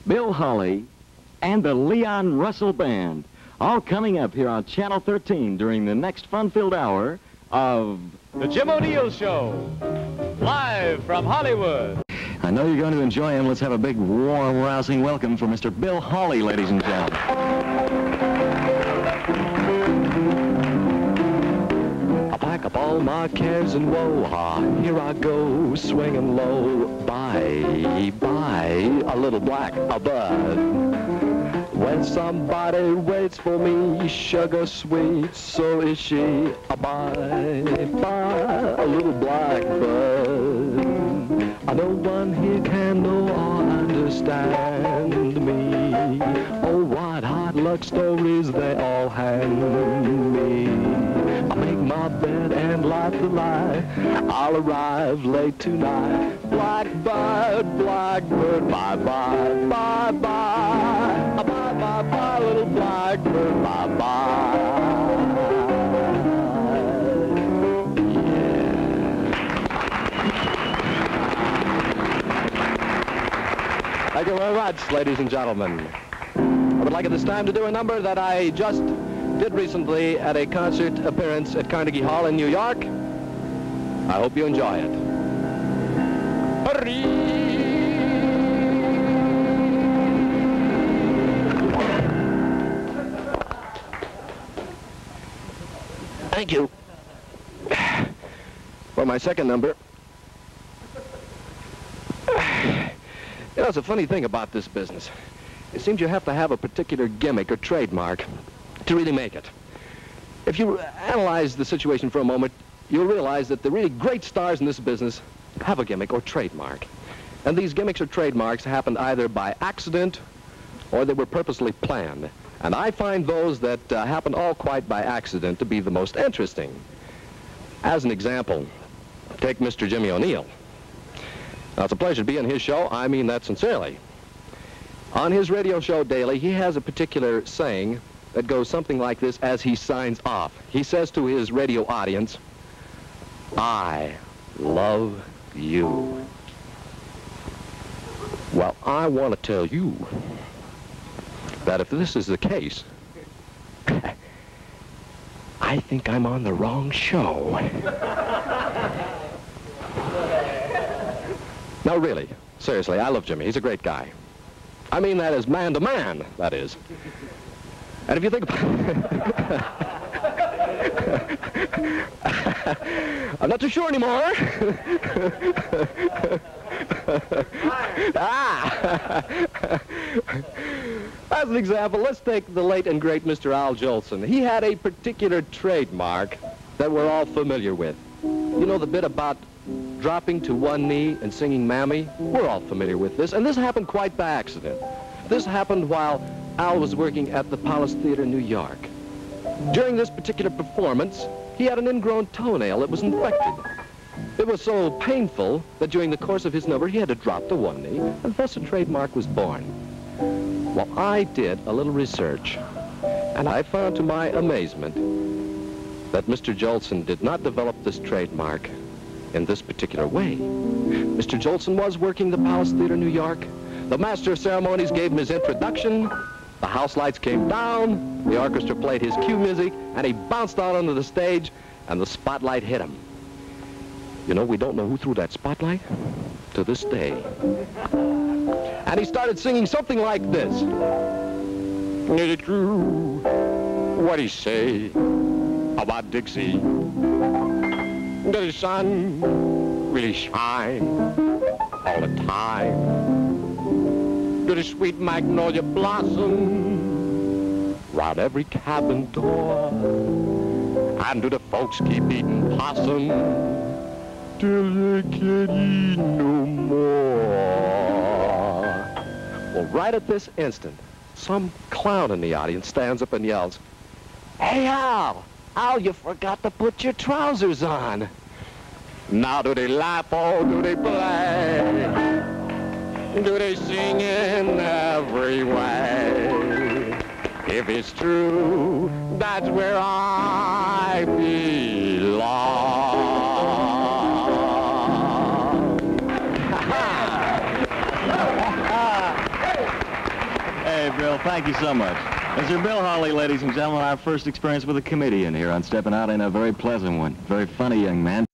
Bill Holly, and the Leon Russell Band. All coming up here on Channel 13 during the next fun-filled hour of The Jim O'Neill Show, live from Hollywood. I know you're going to enjoy him. Let's have a big, warm, rousing welcome for Mr. Bill Holly, ladies and gentlemen. I pack up all my cares and woe. Here I go, swinging low. Bye, bye, a little black, a bud. When somebody waits for me, sugar sweet, so is she. Bye, bye, a little blackbird. No one here can know or understand me. Oh, what hard luck stories they all hand me. I make my bed and light the light. I'll arrive late tonight. Blackbird, blackbird, bye-bye, bye-bye. Bye-bye, little blackbird, bye-bye. Thank you very much, ladies and gentlemen. I would like at this time to do a number that I just did recently at a concert appearance at Carnegie Hall in New York. I hope you enjoy it. Hurry! Thank you. For my second number, you know, it's a funny thing about this business. It seems you have to have a particular gimmick or trademark to really make it. If you analyze the situation for a moment, you'll realize that the really great stars in this business have a gimmick or trademark. And these gimmicks or trademarks happened either by accident or they were purposely planned. And I find those that happen all quite by accident to be the most interesting. As an example, take Mr. Jimmy O'Neill. Now, it's a pleasure to be on his show. I mean that sincerely. On his radio show daily, he has a particular saying that goes something like this as he signs off. He says to his radio audience, I love you. Well, I want to tell you that if this is the case, I think I'm on the wrong show. No, really, seriously, I love Jimmy. He's a great guy. I mean that as man to man, that is. And if you think about it, I'm not too sure anymore. As an example, let's take the late and great Mr. Al Jolson. He had a particular trademark that we're all familiar with. You know the bit about dropping to one knee and singing Mammy? We're all familiar with this, and this happened quite by accident. This happened while Al was working at the Palace Theater in New York. During this particular performance, he had an ingrown toenail that was infected. It was so painful that during the course of his number, he had to drop to one knee, and thus a trademark was born. Well, I did a little research, and I found to my amazement that Mr. Jolson did not develop this trademark in this particular way. Mr. Jolson was working the Palace Theater in New York. The master of ceremonies gave him his introduction. The house lights came down. The orchestra played his cue music, and he bounced out onto the stage, and the spotlight hit him. You know, we don't know who threw that spotlight to this day. And he started singing something like this. Is it true what he say about Dixie? Does the sun really shine all the time? Do the sweet magnolia blossom round every cabin door? And do the folks keep eating possum till they can't eat no more? Well, right at this instant, some clown in the audience stands up and yells, Hey, Al! Al, you forgot to put your trousers on. Now do they laugh or do they play? Do they sing in every way? If it's true, that's where I belong. Okay, Bill, thank you so much. Mr. Bill Hawley, ladies and gentlemen, our first experience with a comedian here on Stepping Out, and a very pleasant one. Very funny young man.